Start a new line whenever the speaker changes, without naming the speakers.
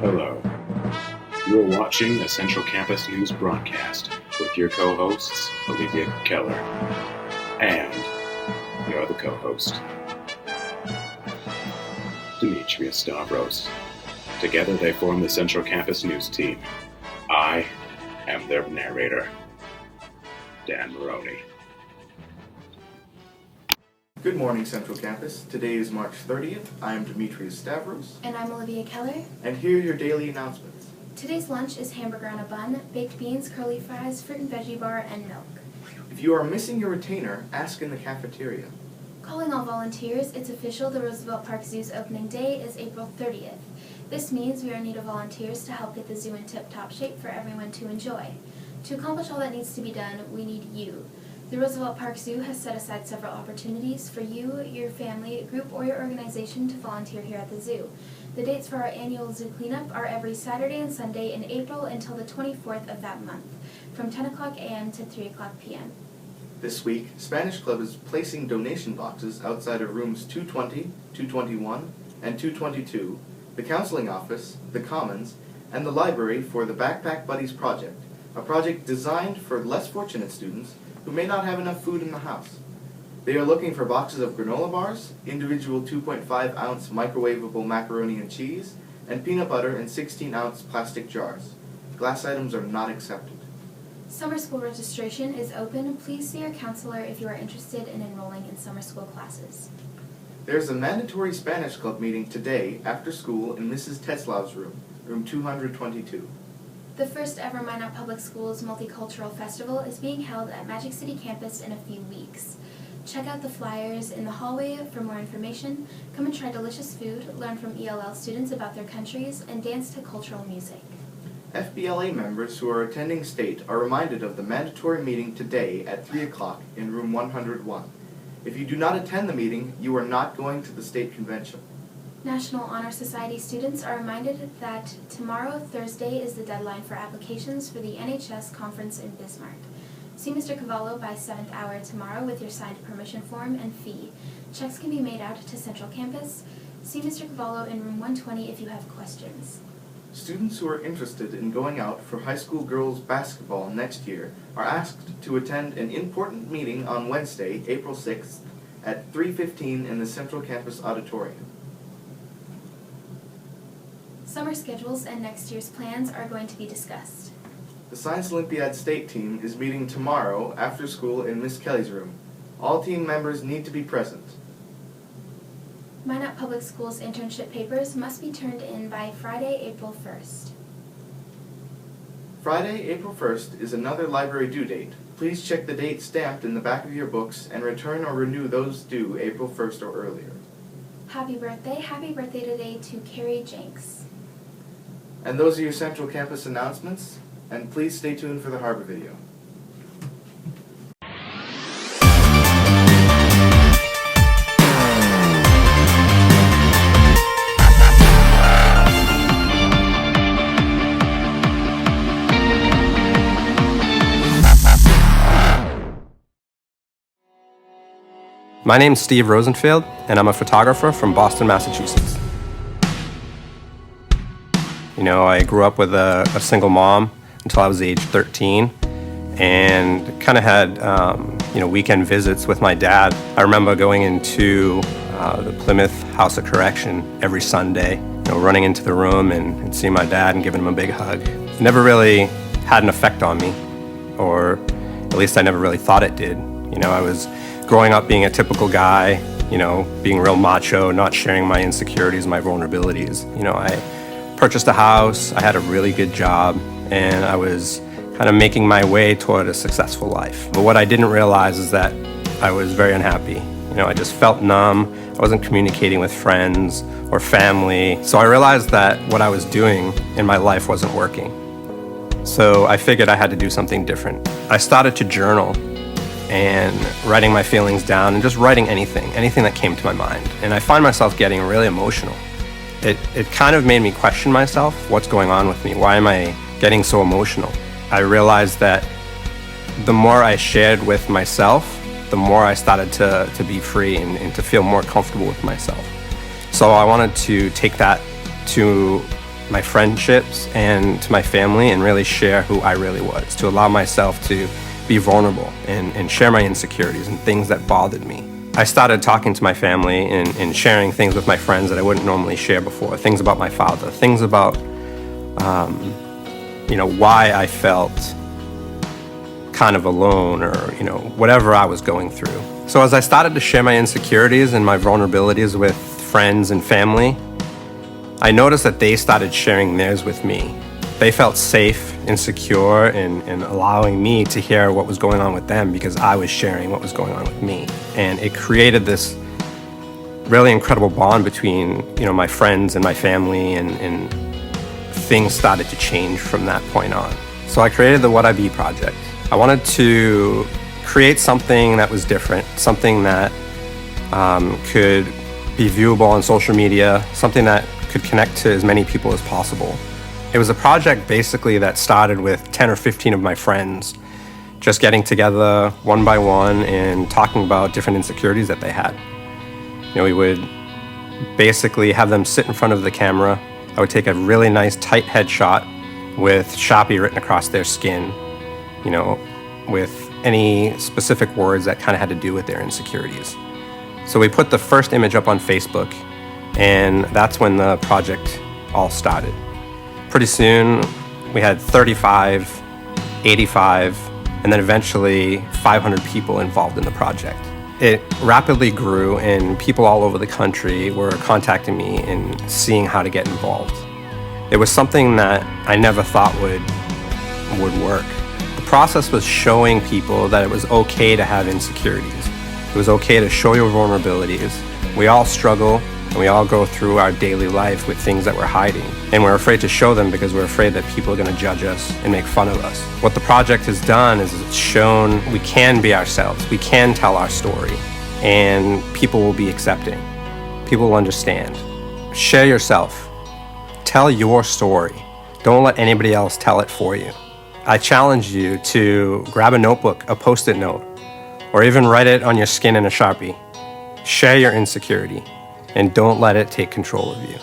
Hello. You are watching a Central Campus News broadcast with your co-hosts, Olivia Keller, and your other co-host, Demetrius Stavros. Together they form the Central Campus News team. I am their narrator, Dan Maroney.
Good morning, Central Campus. Today is March 30th. I am Demetrius Stavros.
And I'm Olivia Keller.
And here are your daily announcements.
Today's lunch is hamburger on a bun, baked beans, curly fries, fruit and veggie bar, and milk.
If you are missing your retainer, ask in the cafeteria.
Calling all volunteers, it's official, the Roosevelt Park Zoo's opening day is April 30th. This means we are in need of volunteers to help get the zoo in tip-top shape for everyone to enjoy. To accomplish all that needs to be done, we need you. The Roosevelt Park Zoo has set aside several opportunities for you, your family, group, or your organization to volunteer here at the zoo. The dates for our annual zoo cleanup are every Saturday and Sunday in April until the 24th of that month, from 10 o'clock a.m. to 3 o'clock p.m.
This week, Spanish Club is placing donation boxes outside of rooms 220, 221, and 222, the counseling office, the commons, and the library for the Backpack Buddies project, a project designed for less fortunate students who may not have enough food in the house. They are looking for boxes of granola bars, individual 2.5-ounce microwavable macaroni and cheese, and peanut butter in 16-ounce plastic jars. Glass items are not accepted.
Summer school registration is open. Please see your counselor if you are interested in enrolling in summer school classes.
There's a mandatory Spanish Club meeting today after school in Mrs. Tetzlav's room, room 222.
The first ever Minot Public Schools Multicultural Festival is being held at Magic City Campus in a few weeks. Check out the flyers in the hallway for more information. Come and try delicious food, learn from ELL students about their countries, and dance to cultural music.
FBLA members who are attending state are reminded of the mandatory meeting today at 3 o'clock in room 101. If you do not attend the meeting, you are not going to the state convention.
National Honor Society students are reminded that tomorrow, Thursday, is the deadline for applications for the NHS conference in Bismarck. See Mr. Cavallo by 7th hour tomorrow with your signed permission form and fee. Checks can be made out to Central Campus. See Mr. Cavallo in room 120 if you have questions.
Students who are interested in going out for high school girls basketball next year are asked to attend an important meeting on Wednesday, April 6th at 3:15 in the Central Campus Auditorium.
Summer schedules and next year's plans are going to be discussed.
The Science Olympiad State team is meeting tomorrow after school in Miss Kelly's room. All team members need to be present.
Minot Public Schools internship papers must be turned in by Friday, April 1st.
Friday, April 1st is another library due date. Please check the date stamped in the back of your books and return or renew those due April 1st or earlier.
Happy birthday today to Carrie Jenks.
And those are your Central Campus announcements, and please stay tuned for the Harbor video.
My name's Steve Rosenfield, and I'm a photographer from Boston, Massachusetts. You know, I grew up with a single mom until I was age 13, and kind of had, weekend visits with my dad. I remember going into the Plymouth House of Correction every Sunday, running into the room and seeing my dad and giving him a big hug. It never really had an effect on me, or at least I never really thought it did. I was growing up being a typical guy, being real macho, not sharing my insecurities, my vulnerabilities. I purchased a house, I had a really good job, and I was kind of making my way toward a successful life. But what I didn't realize is that I was very unhappy. I just felt numb. I wasn't communicating with friends or family. So I realized that what I was doing in my life wasn't working. So I figured I had to do something different. I started to journal and writing my feelings down and just writing anything that came to my mind. And I find myself getting really emotional. It kind of made me question myself, what's going on with me? Why am I getting so emotional? I realized that the more I shared with myself, the more I started to be free and to feel more comfortable with myself. So I wanted to take that to my friendships and to my family and really share who I really was, to allow myself to be vulnerable and share my insecurities and things that bothered me. I started talking to my family and sharing things with my friends that I wouldn't normally share before, things about my father, things about, why I felt kind of alone or, whatever I was going through. So as I started to share my insecurities and my vulnerabilities with friends and family, I noticed that they started sharing theirs with me. They felt safe and secure in allowing me to hear what was going on with them because I was sharing what was going on with me. And it created this really incredible bond between, my friends and my family, and things started to change from that point on. So I created the What I Be project. I wanted to create something that was different, something that could be viewable on social media, something that could connect to as many people as possible. It was a project basically that started with 10 or 15 of my friends just getting together one by one and talking about different insecurities that they had. We would basically have them sit in front of the camera. I would take a really nice tight headshot with Sharpie written across their skin, with any specific words that kind of had to do with their insecurities. So we put the first image up on Facebook, and that's when the project all started. Pretty soon, we had 35, 85, and then eventually 500 people involved in the project. It rapidly grew, and people all over the country were contacting me and seeing how to get involved. It was something that I never thought would work. The process was showing people that it was okay to have insecurities. It was okay to show your vulnerabilities. We all struggle, and we all go through our daily life with things that we're hiding. And we're afraid to show them because we're afraid that people are going to judge us and make fun of us. What the project has done is it's shown we can be ourselves. We can tell our story, and people will be accepting. People will understand. Share yourself. Tell your story. Don't let anybody else tell it for you. I challenge you to grab a notebook, a Post-it note, or even write it on your skin in a Sharpie. Share your insecurity, and don't let it take control of you.